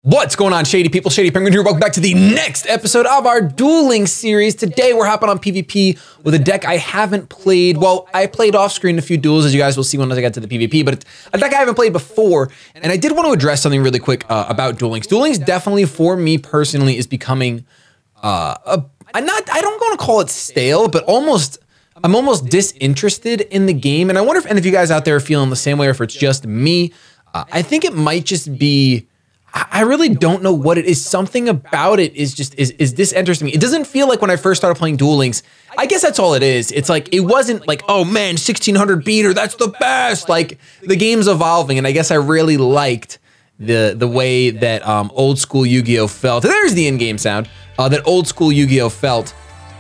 What's going on, Shady people? ShadyPenguinn here. Welcome back to the next episode of our Duel Links series. Today, we're hopping on PvP with a deck I haven't played. Well, I played off-screen a few duels, as you guys will see once I get to the PvP, but it's a deck I haven't played before. And I did want to address something really quick about Duel Links. Duel Links definitely, for me personally, is becoming I don't want to call it stale, but I'm almost disinterested in the game. And I wonder if any of you guys out there are feeling the same way, or if it's just me. I think it might just be, I really don't know what it is. Something about it is just, is disinteresting me. It doesn't feel like when I first started playing Duel Links. I guess that's all it is. It's like, it wasn't like, oh man, 1600 beater, that's the best. Like, the game's evolving, and I guess I really liked the way that old school Yu-Gi-Oh felt. There's the in-game sound. That old school Yu-Gi-Oh felt,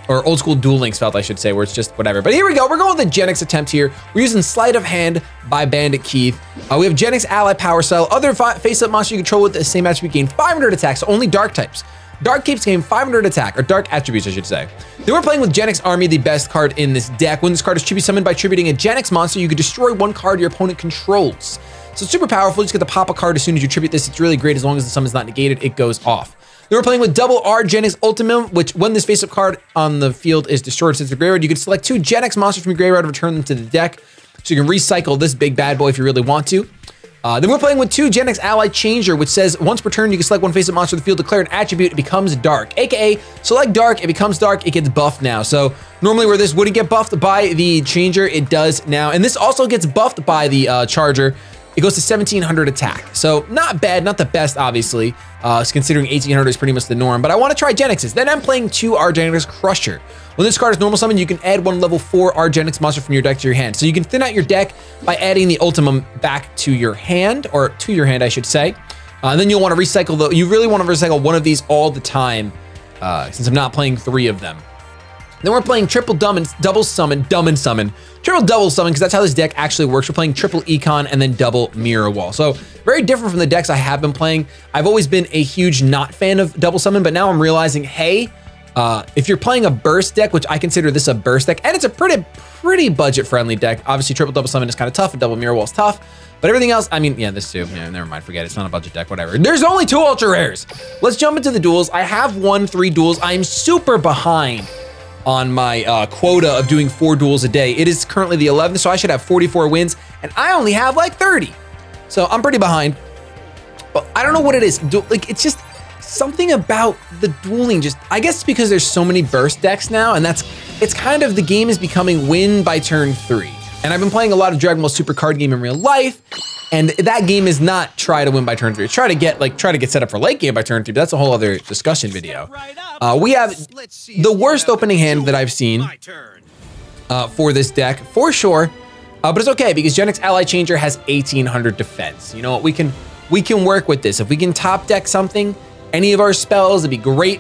or old school Duel Links felt, I should say, where it's just whatever. But here we go. We're going with the Genex attempt here. We're using Sleight of Hand by Bandit Keith. We have Genex Ally Power Cell. Other face-up monster you control with the same attribute gain 500 attack, so only dark types. Dark keeps gain 500 attack, or dark attributes, I should say. Then we're playing with Genex Army, the best card in this deck. When this card is tribute summoned by tributing a Genex monster, you can destroy one card your opponent controls. So it's super powerful. You just get to pop a card as soon as you tribute this. It's really great. As long as the summon is not negated, it goes off. Then we're playing with double R Genex Ultimum, which when this face-up card on the field is destroyed since the graveyard, you can select 2 Genex monsters from your graveyard and return them to the deck. So you can recycle this big bad boy if you really want to. Then we're playing with 2 Genex Ally Changer, which says once per turn, you can select one face-up monster of the field, declare an attribute, it becomes dark. AKA, select dark, it becomes dark, it gets buffed now. So normally where this wouldn't get buffed by the Changer, it does now. And this also gets buffed by the Charger. It goes to 1700 attack. So not bad, not the best, obviously, considering 1800 is pretty much the norm, but I want to try Genex's. Then I'm playing 2 R Genex Crusher. When this card is normal summon, you can add 1 level 4 R Genex monster from your deck to your hand. So you can thin out your deck by adding the Ultimum back to your hand, or to your hand, I should say. And then you'll want to recycle you really want to recycle one of these all the time, since I'm not playing 3 of them. Then we're playing triple double summon, triple double summon, because that's how this deck actually works. We're playing triple econ and then double mirror wall. So very different from the decks I have been playing. I've always been a huge not fan of double summon, but now I'm realizing, hey, if you're playing a burst deck, which I consider this a burst deck, and it's a pretty budget friendly deck. Obviously triple double summon is kind of tough, and double mirror wall is tough. But everything else, I mean, yeah, this too. Yeah, never mind, forget it. It's not a budget deck, whatever. There's only 2 ultra rares. Let's jump into the duels. I have won 3 duels. I'm super behind on my quota of doing 4 duels a day. It is currently the 11th, so I should have 44 wins, and I only have like 30. So I'm pretty behind, but I don't know what it is. Like, it's just something about the dueling, just, I guess it's because there's so many burst decks now, and it's kind of, the game is becoming win by turn 3. And I've been playing a lot of Dragon Ball Super card game in real life, and that game is not try to win by turn 3. It's try to get set up for late game by turn 3, but that's a whole other discussion video. We have the worst opening hand that I've seen for this deck, for sure. But it's okay, because Genex Ally Changer has 1800 defense. You know what, we can work with this. If we can top deck something, any of our spells, it'd be great.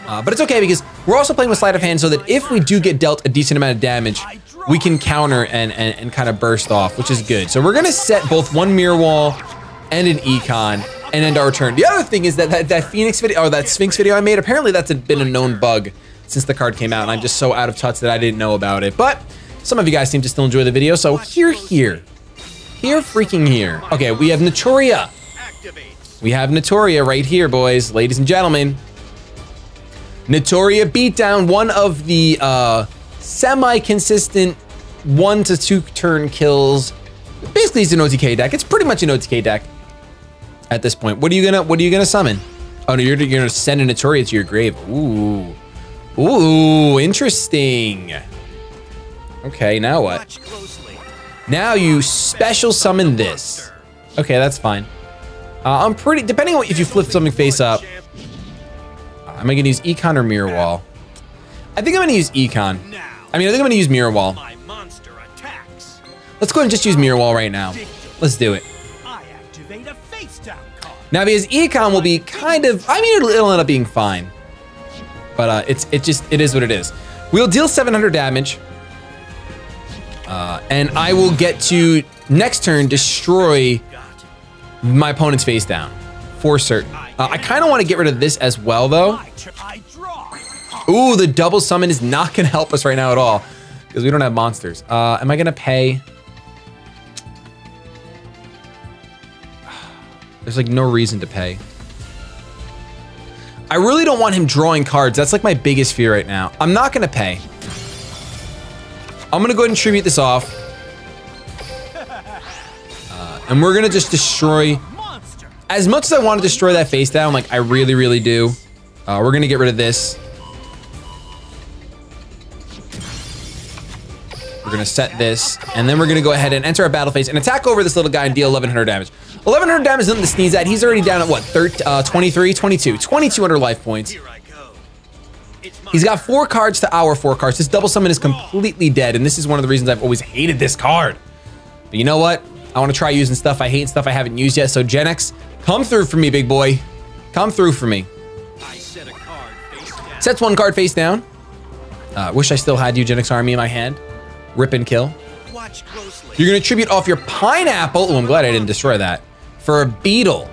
But it's okay, because we're also playing with Sleight of Hand, so that if we do get dealt a decent amount of damage, we can counter and kind of burst off, which is good. So we're gonna set both 1 mirror wall and an econ and end our turn. The other thing is that Phoenix video, or that Sphinx video I made, apparently that's been a known bug since the card came out, and I'm just so out of touch that I didn't know about it. But some of you guys seem to still enjoy the video, so here freaking here. Okay, we have Notoria. We have Notoria right here, boys, ladies and gentlemen. Notoria Beatdown, one of the semi-consistent 1 to 2 turn kills. Basically, it's an OTK deck. It's pretty much an OTK deck at this point. What are you gonna summon? Oh no, you're gonna send a Notoria to your grave. Ooh, interesting. Okay, now what? Now you special summon this. Okay, that's fine. I'm pretty, depending on if you flip something face up. Am I gonna use econ or mirror wall? I think I'm gonna use econ. I think I'm gonna use mirror wall. Let's go ahead and just use mirror wall right now. Let's do it. Now, because econ will be kind of, it'll end up being fine. But it is what it is. We'll deal 700 damage. And I will get to, next turn, destroy my opponent's face down, for certain. I kind of want to get rid of this as well, though. Ooh, the double summon is not going to help us right now at all, because we don't have monsters. Am I going to pay? There's like no reason to pay. I really don't want him drawing cards. That's like my biggest fear right now. I'm not gonna pay. I'm gonna go ahead and tribute this off. And we're gonna just destroy. As much as I want to destroy that face down, like I really, really do. We're gonna get rid of this. We're gonna set this, and then we're gonna go ahead and enter our battle phase and attack over this little guy and deal 1100 damage. 1100 damage is nothing to sneeze at. He's already down at what, 23, 22, 2200 life points. He's got 4 cards to our 4 cards. This double summon is completely dead, and this is one of the reasons I've always hated this card. But you know what? I want to try using stuff I hate and stuff I haven't used yet. So Genex, come through for me, big boy. Come through for me. Sets 1 card face down. Wish I still had YuGiOh Army in my hand. Rip and kill. Watch closely. You're gonna tribute off your pineapple. Oh, I'm glad I didn't destroy that. For a beetle.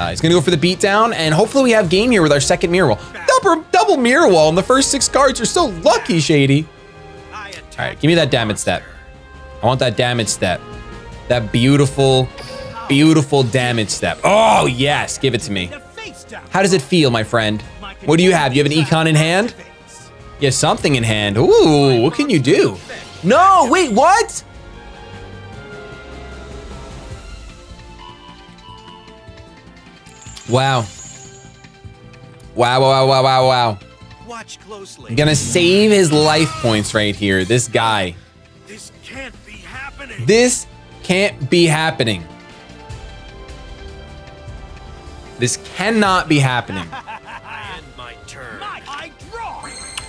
He's gonna go for the beatdown, and hopefully we have game here with our second mirror wall. Double mirror wall, and the first 6 cards are so lucky, Shady. All right, give me that damage step. I want that damage step. That beautiful, beautiful damage step. Oh, yes, give it to me. How does it feel, my friend? What do you have? You have an econ in hand? You have something in hand. Ooh, what can you do? No, wait, what? Wow. Wow, wow, wow, wow, wow. Watch closely. I'm gonna save his life points right here. This guy. This can't be happening. This can't be happening. This cannot be happening. I end my turn. I draw.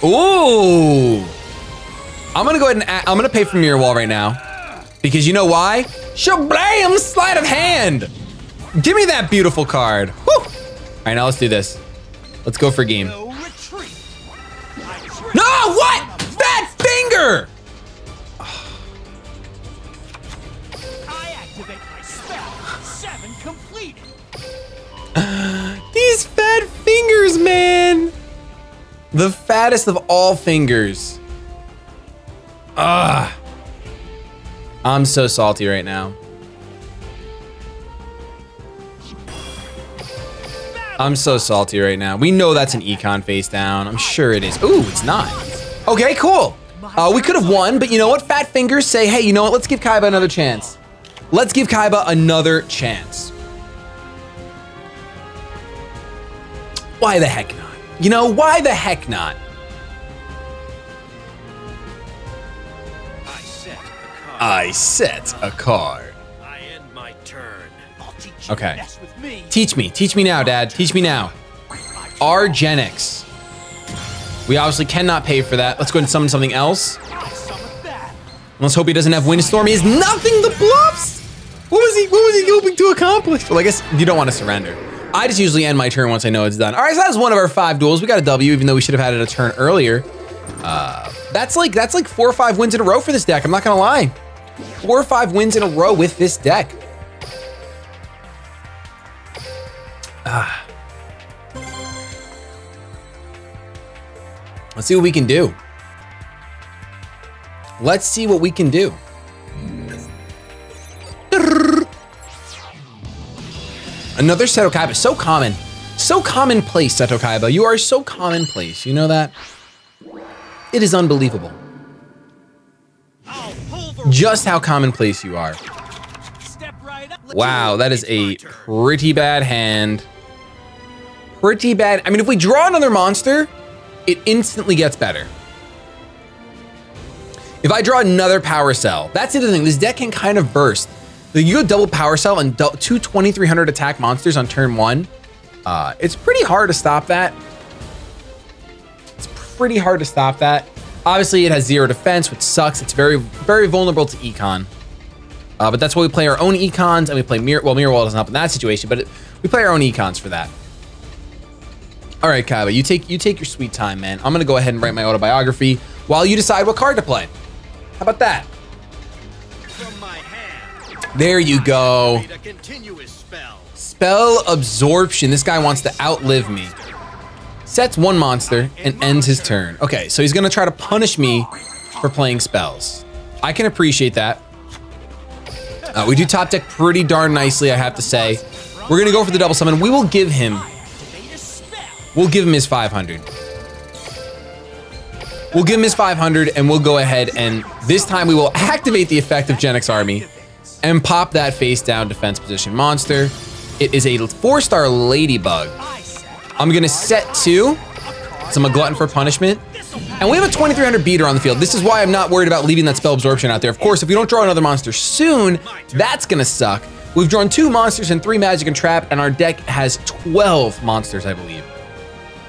Ooh. I'm gonna go ahead and I'm gonna pay for mirror wall right now. Because you know why? Shablam! Sleight of hand! Give me that beautiful card. Woo! All right, now let's do this. Let's go for game. No retreat. No, what? Fat finger! I activate my spell. 7 completed. These fat fingers, man. The fattest of all fingers. Ugh. I'm so salty right now. I'm so salty right now. We know that's an econ face down. I'm sure it is. Ooh, it's not. Okay, cool. We could have won, but you know what? Fat fingers say, hey, you know what? Let's give Kaiba another chance. Let's give Kaiba another chance. Why the heck not? You know, why the heck not? I set a card. I end my turn. I'll teach you Okay. to mess with me. Teach me now, Dad. Teach me now. Our Genex. We obviously cannot pay for that. Let's go ahead and summon something else. I summoned that. Let's hope he doesn't have Windstorm. He has nothing to bluffs. What was he hoping to accomplish? Well, I guess you don't want to surrender. I just usually end my turn once I know it's done. All right, so that's one of our 5 duels. We got a W, even though we should have had it a turn earlier. That's like 4 or 5 wins in a row for this deck. I'm not gonna lie. 4 or 5 wins in a row with this deck. Let's see what we can do. Let's see what we can do. Another Seto Kaiba, so common. So commonplace, Seto Kaiba. You are so commonplace, you know that? It is unbelievable. Just how commonplace you are. Step right up. Wow, that is a pretty bad hand. Pretty bad. I mean, if we draw another monster, it instantly gets better. If I draw another Power Cell, that's the other thing. This deck can kind of burst. You go double Power Cell and 2 2300 attack monsters on turn 1. It's pretty hard to stop that. It's pretty hard to stop that. Obviously, it has 0 defense, which sucks. It's very, very vulnerable to econ. But that's why we play our own econs and we play Mirror. Well, Mirror Wall doesn't help in that situation, but we play our own econs for that. All right, Kaiba, you take your sweet time, man. I'm gonna go ahead and write my autobiography while you decide what card to play. How about that? From my hand. There you go. Need a continuous spell. Spell absorption. This guy wants to outlive me. Sets 1 monster and ends his turn. Okay, so he's gonna try to punish me for playing spells. I can appreciate that. We do top deck pretty darn nicely, I have to say. We're gonna go for the double summon. We will give him, we'll give him his 500. We'll give him his 500 and we'll go ahead and this time we will activate the effect of Genex Army and pop that face down defense position monster. It is a 4-star Ladybug. I'm gonna set 2, so I'm a glutton for punishment. And we have a 2300 beater on the field. This is why I'm not worried about leaving that spell absorption out there. Of course, if we don't draw another monster soon, that's gonna suck. We've drawn 2 monsters and 3 magic and trap, and our deck has 12 monsters, I believe.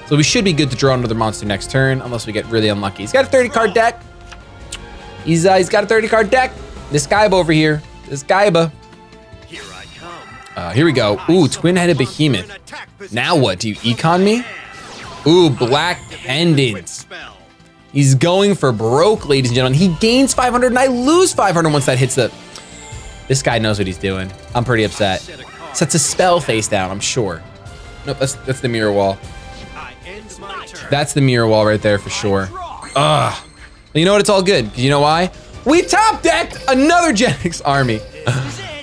So we should be good to draw another monster next turn, unless we get really unlucky. He's got a 30-card deck. He's got a 30-card deck. This Gaiba over here. This Gaiba. Here I come. Here we go. Ooh, twin-headed behemoth. Now what? Do you econ me? Ooh, black pendant. He's going for broke, ladies and gentlemen. He gains 500 and I lose 500 once that hits the... This guy knows what he's doing. I'm pretty upset. Sets a spell face down, I'm sure. Nope, that's the mirror wall. That's the mirror wall right there for sure. Ugh. Well, you know what? It's all good. Because you know why? We top decked another Genex Army.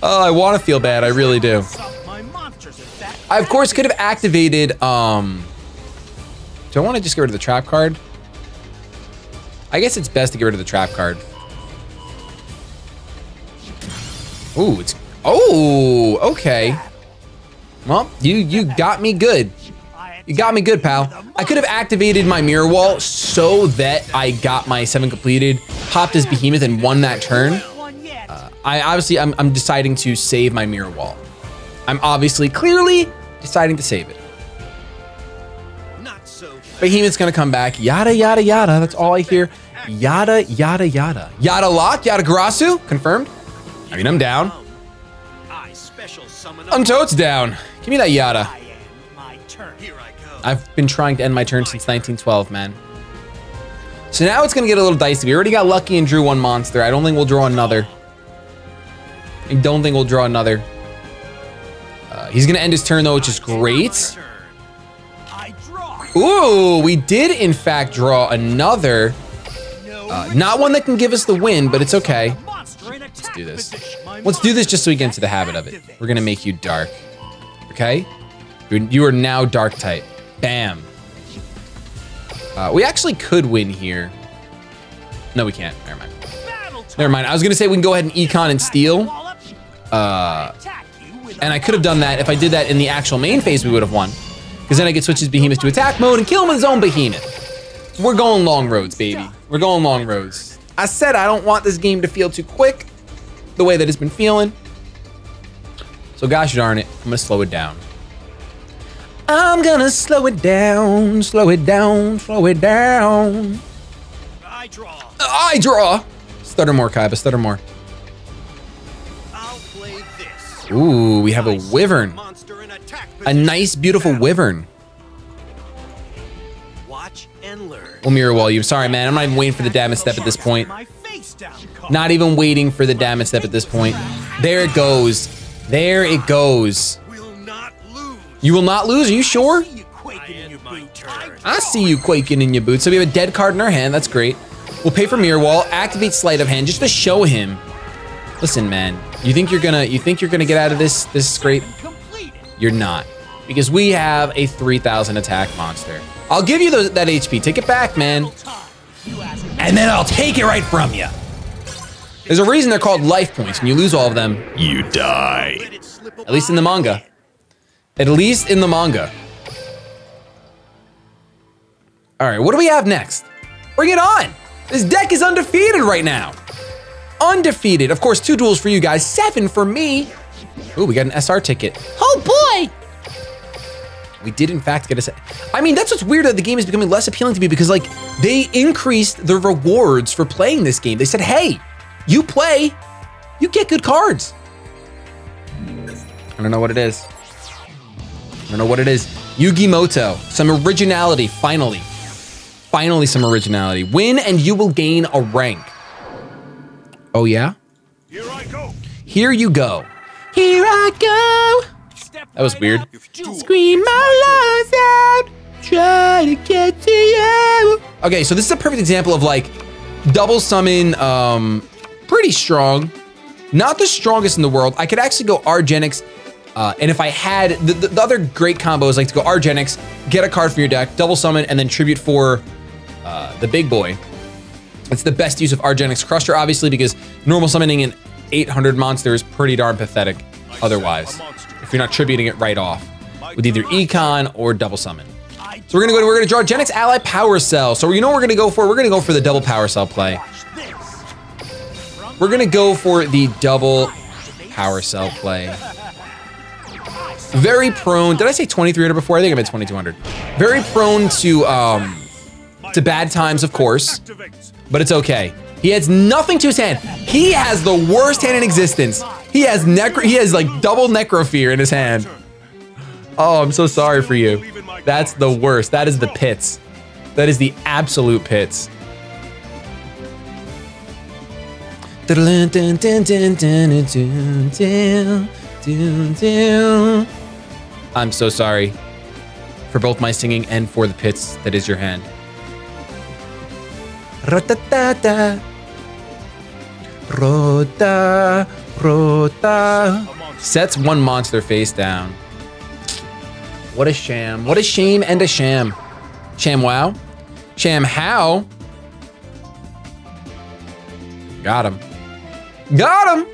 Oh, I want to feel bad. I really do. I, of course, could have activated... Do I want to just get rid of the trap card? I guess it's best to get rid of the trap card. Ooh, it's... Oh, okay. Well, you got me good. You got me good, pal. I could have activated my mirror wall so that I got my 7 completed, popped his behemoth, and won that turn. I'm deciding to save my mirror wall. I'm obviously, clearly deciding to save it. Behemoth's gonna come back. Yada, yada, yada. That's all I hear. Yada, yada, yada. Yada lock, yada Garasu. Confirmed. I mean, I'm down. I'm totes down. Give me that yada. I've been trying to end my turn since 1912, man. So now it's gonna get a little dicey. We already got lucky and drew 1 monster. I don't think we'll draw another. He's gonna end his turn though, which is great. Ooh, we did in fact draw another. Not one that can give us the win, but it's okay. Let's do this. Let's do this just so we get into the habit of it. We're gonna make you dark, okay? You are now dark type. Bam. We actually could win here. No, we can't. Never mind. Never mind. I was gonna say we can go ahead and econ and steal. And I could have done that. If I did that in the actual main phase, we would have won. Because then I could switch his behemoth to attack mode and kill him with his own behemoth. We're going long roads, baby. We're going long roads. I said I don't want this game to feel too quick, the way that it's been feeling. So gosh darn it, I'm gonna slow it down. I'm gonna slow it down, slow it down, slow it down. I draw. I draw. Stutter more, Kaiba, stutter more. I'll play this. Ooh, we have a wyvern. A nice, beautiful wyvern. Watch and learn. We'll mirror wall you. Sorry, man. I'm not even waiting for the damage step at this point. Not even waiting for the damage step at this point. There it goes. There it goes. You will not lose? Are you sure? I see you quaking in your boots. So we have a dead card in our hand. That's great. We'll pay for mirror wall. Activate sleight of hand just to show him. Listen, man. You think you're gonna get out of this scrape? You're not, because we have a 3000 attack monster. I'll give you that HP. Take it back, man. And then I'll take it right from you. There's a reason they're called life points. When you lose all of them, you die. At least in the manga. At least in the manga. All right, what do we have next? Bring it on. This deck is undefeated right now. Undefeated. Of course, 2 duels for you guys, 7 for me. Ooh, we got an SR ticket. Oh boy! We did in fact get a set. I mean, that's what's weird, that the game is becoming less appealing to me, because like they increased the rewards for playing this game. They said, hey, you play, you get good cards. I don't know what it is. I don't know what it is. YuGiOh, some originality, finally. Finally some originality. Win and you will gain a rank. Oh yeah? Here I go. Here you go. Here I go. That was weird. Scream my lungs out, try to get to you. Okay, so this is a perfect example of like double summon, pretty strong. Not the strongest in the world. I could actually go R Genex, And if I had, the other great combo is like to go Genex, get a card from your deck, double summon, and then tribute for the big boy. It's the best use of Genex Crusher, obviously, because normal summoning an 800 monster is pretty darn pathetic otherwise, if you're not tributing it right off with either Econ or double summon. So we're gonna draw Genex Ally Power Cell. So you know what we're gonna go for? We're gonna go for the double Power Cell play. We're gonna go for the double Power Cell play. Very prone, did I say 2300 before? I think I meant 2200. Very prone to bad times, of course, but it's okay. He has nothing to his hand. He has the worst hand in existence. He has like double Necrofear in his hand. Oh, I'm so sorry for you. That's the worst. That is the pits. That is the absolute pits. I'm so sorry for both my singing and for the pits that is your hand. Rota, rota. Sets one monster face down. What a sham. What a shame and a sham. Sham wow. Sham how. Got him. Got him.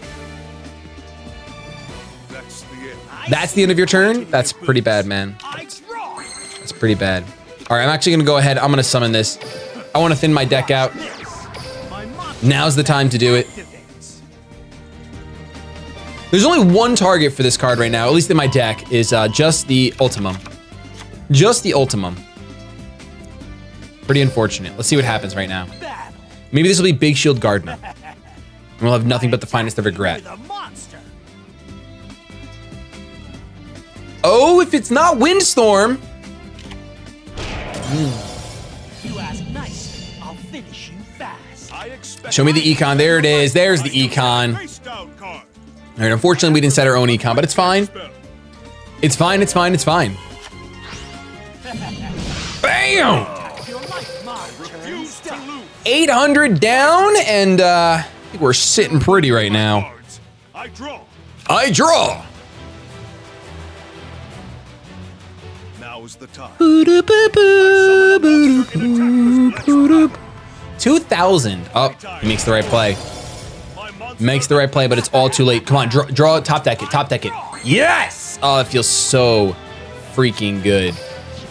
That's the end of your turn? That's pretty bad, man. That's pretty bad. All right, I'm actually gonna go ahead. I'm gonna summon this. I wanna thin my deck out. Now's the time to do it. There's only one target for this card right now, at least in my deck, is just the Ultimum. Just the Ultimum. Pretty unfortunate. Let's see what happens right now. Maybe this will be Big Shield Gardener. And we'll have nothing but the finest of regret. Oh, if it's not Windstorm. You ask nice, I'll finish you fast. Show me the Econ. There it is. There's the Econ. All right, unfortunately, we didn't set our own Econ, but it's fine. It's fine, it's fine, it's fine. Bam! 800 down, and I think we're sitting pretty right now. I draw. I draw. Now's the time. 2,000. Oh, he makes the right play. Makes the right play, but it's all too late. Come on, draw, top deck it, top deck it. Yes! Oh, it feels so freaking good.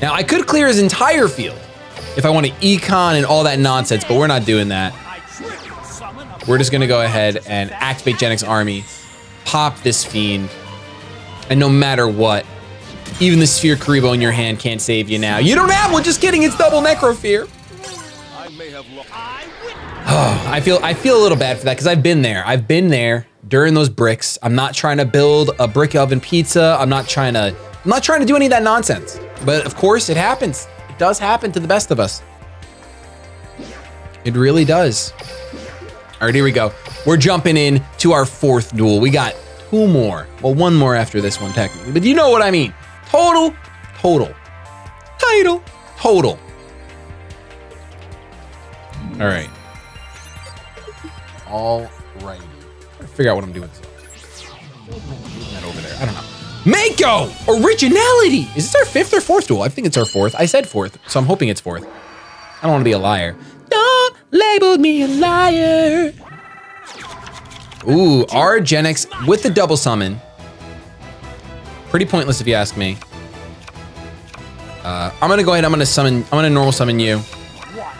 Now, I could clear his entire field if I want to Econ and all that nonsense, but we're not doing that. We're just gonna go ahead and activate Genex Army, pop this Fiend, and no matter what, even the Sphere Karibo in your hand can't save you now. You don't have one, just kidding, it's double Necrofear. Oh, I feel a little bad for that because I've been there. I've been there during those bricks. I'm not trying to build a brick oven pizza. I'm not trying to do any of that nonsense. But of course it happens. It does happen to the best of us. It really does. All right, here we go. We're jumping in to our fourth duel. We got two more. Well, one more after this one technically, but you know what I mean. Total. All right. All right. Figure out what I'm doing. That over there. I don't know. Mako! Originality! Is this our fifth or fourth duel? I think it's our fourth. I said fourth, so I'm hoping it's fourth. I don't want to be a liar. Don't label me a liar. Ooh, our Genex with the double summon. Pretty pointless if you ask me. I'm gonna go ahead, I'm gonna normal summon you.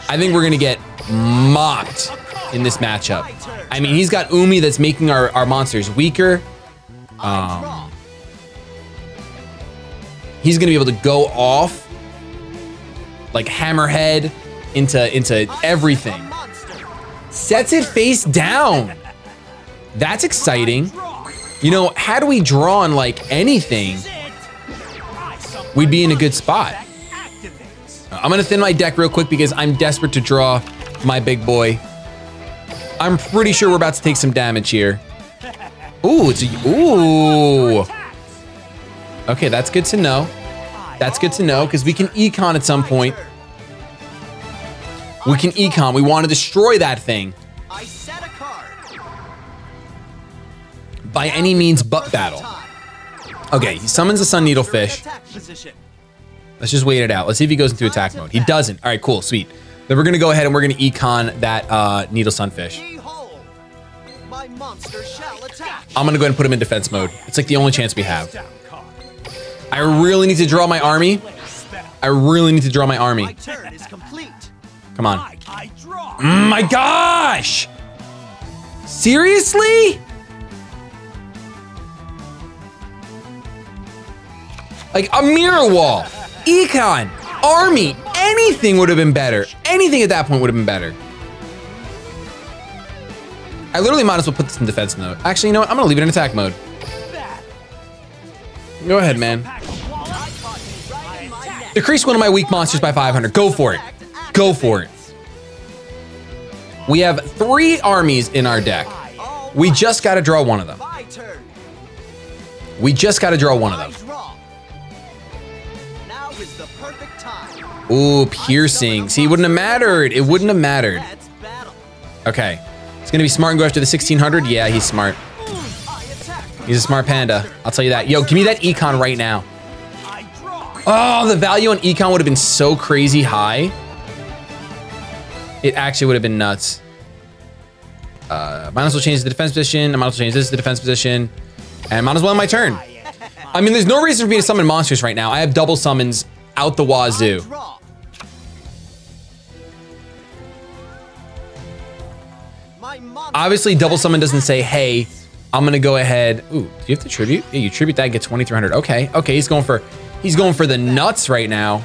I think we're gonna get mopped in this matchup. I mean, he's got Umi that's making our monsters weaker. He's gonna be able to go off like Hammerhead into everything. Sets it face down. That's exciting. You know, had we drawn like anything, we'd be in a good spot. I'm gonna thin my deck real quick because I'm desperate to draw my big boy. I'm pretty sure we're about to take some damage here. Ooh, ooh. Okay, that's good to know. That's good to know because we can Econ at some point. We can Econ. We want to destroy that thing. I set a card. By any means but battle. Okay, he summons the Sun Needlefish. Let's just wait it out. Let's see if he goes into attack mode. He doesn't. All right, cool, sweet. Then we're gonna go ahead and we're gonna econ that Needle Sunfish. I'm gonna go ahead and put him in defense mode. It's like the only chance we have. I really need to draw my army. I really need to draw my army. Come on. My gosh! Seriously? Like a mirror wall, econ, army, anything would have been better. Anything at that point would have been better. I literally might as well put this in defense mode. Actually, you know what? I'm gonna leave it in attack mode. Go ahead, man. Decrease one of my weak monsters by 500. Go for it. Go for it. We have 3 armies in our deck. We just gotta draw one of them. We just gotta draw one of them. Ooh, piercing. See, it wouldn't have mattered. It wouldn't have mattered. Okay. He's gonna be smart and go after the 1600. Yeah, he's smart. He's a smart panda. I'll tell you that. Yo, give me that econ right now. Oh, the value on econ would have been so crazy high. It actually would have been nuts. Might as well change the defense position. I might as well change this to the defense position. And might as well end my turn. I mean, there's no reason for me to summon monsters right now. I have double summons out the wazoo. Obviously, double summon doesn't say, hey, I'm gonna go ahead. Ooh, do you have to tribute? Yeah, you tribute that, get 2300. Okay, okay, he's going for the nuts right now.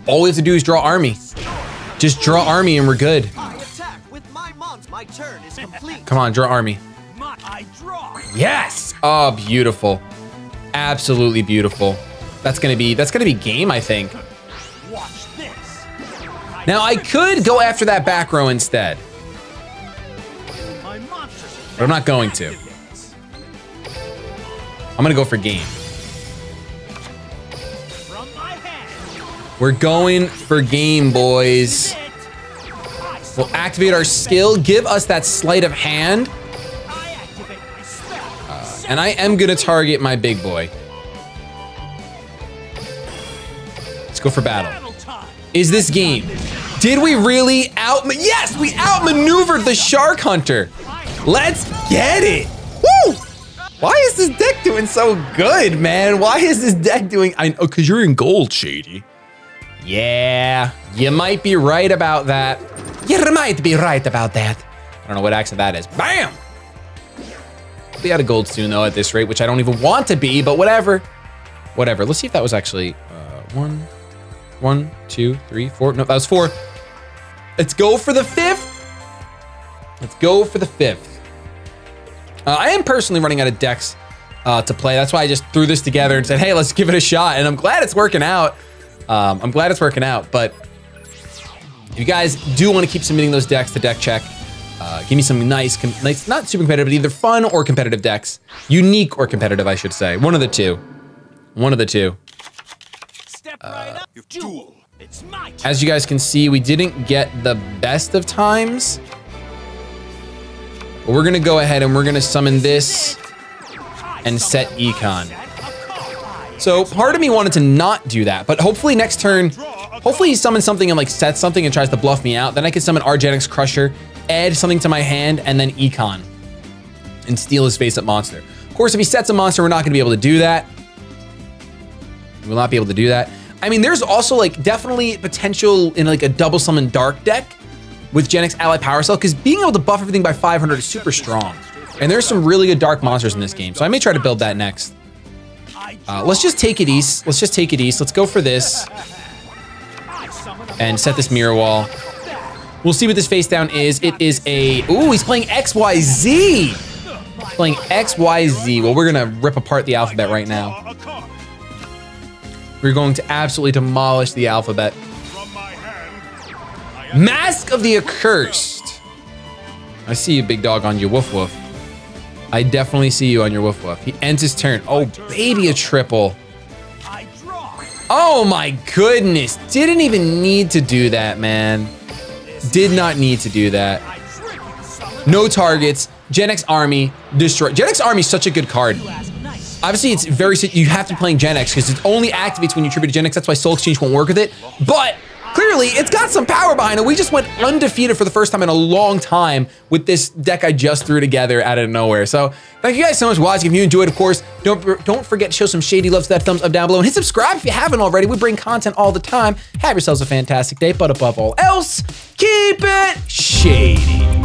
All we have to do is draw army. Just draw army and we're good. Come on, draw army. Yes! Oh, beautiful. Absolutely beautiful. That's gonna be game, I think. Now I could go after that back row instead. But I'm not going to. I'm gonna go for game. We're going for game, boys. We'll activate our skill, give us that sleight of hand. And I am gonna target my big boy. Let's go for battle. Is this game? Did we really yes, we outmaneuvered the Shark Hunter. Let's get it. Woo! Why is this deck doing so good, man? Why is this deck doing, oh, cause you're in gold, Shady. Yeah, you might be right about that. You might be right about that. I don't know what accent that is. Bam! I'll be out of gold soon though at this rate, which I don't even want to be, but whatever. Whatever, let's see if that was actually 1, 2, 3, 4. No, that was 4. Let's go for the 5th. Let's go for the 5th. I am personally running out of decks to play. That's why I just threw this together and said, hey, let's give it a shot. And I'm glad it's working out. But if you guys do want to keep submitting those decks to Deck Check, give me some nice, not super competitive, but either fun or competitive decks. Unique or competitive, I should say. One of the two. One of the two. As you guys can see, we didn't get the best of times. But we're gonna go ahead and we're gonna summon this and set econ. So part of me wanted to not do that, but hopefully next turn, hopefully he summons something and like sets something and tries to bluff me out. Then I can summon our Genex Crusher, add something to my hand, and then econ and steal his face-up monster. Of course, if he sets a monster, we're not gonna be able to do that. We will not be able to do that. I mean, there's also like definitely potential in like a double summon dark deck with Genex Ally Power Cell, because being able to buff everything by 500 is super strong. And there's some really good dark monsters in this game, so I may try to build that next. Let's just take it east. Let's just take it east. Let's go for this. And set this mirror wall. We'll see what this face down is. It is a, ooh, he's playing XYZ. He's playing XYZ. Well, we're gonna rip apart the alphabet right now. We're going to absolutely demolish the alphabet. Mask of the Accursed. I see you, big dog, on your woof woof. I definitely see you on your woof woof. He ends his turn. Oh, baby, a triple. Oh my goodness. Didn't even need to do that, man. Did not need to do that. No targets. Genex Army, destroy. Genex Army is such a good card. Obviously, it's very, you have to be playing Genex because it only activates when you tribute to Genex. That's why Soul Exchange won't work with it. But clearly, it's got some power behind it. We just went undefeated for the first time in a long time with this deck I just threw together out of nowhere. So thank you guys so much for watching. If you enjoyed, of course, don't forget to show some shady love to that thumbs up down below and hit subscribe if you haven't already. We bring content all the time. Have yourselves a fantastic day, but above all else, keep it shady.